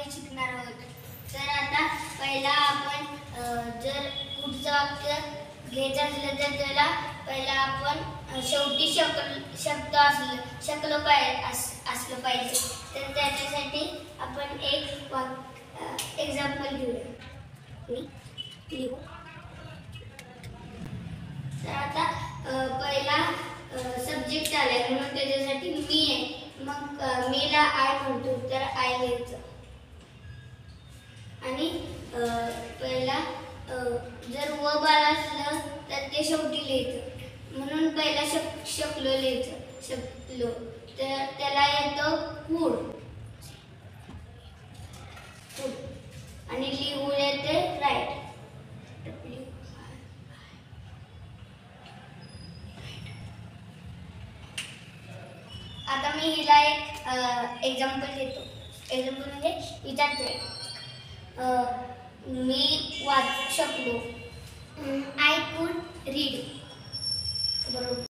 वाक्य शिकणार आहोत। तर आता पहिला आपण जर पुढचं वाक्य घ्यायचं असलं तर त्याला पहिला आपण शेवटी शब्द असलं पाहिजे। तर त्याच्यासाठी आपण एक एक्झाम्पल घेऊया। लिहू। तर आता पहिला सब्जेक्ट आलाय म्हणून त्याच्यासाठी मी आहे, मग मीला आय म्हणतो तर आय लिहायचं। आणि पहिला जर व बाळ असलं तर ते शेवटी लिहायचं, म्हणून पहिला शकलो लिहायचं। शकलो तर त्याला येतो कूड, आणि लिहू येते राईट। आता मी हिला एक एक्झाम्पल देतो। एक्झाम्पल म्हणजे विचारते, मी वाचू शकलो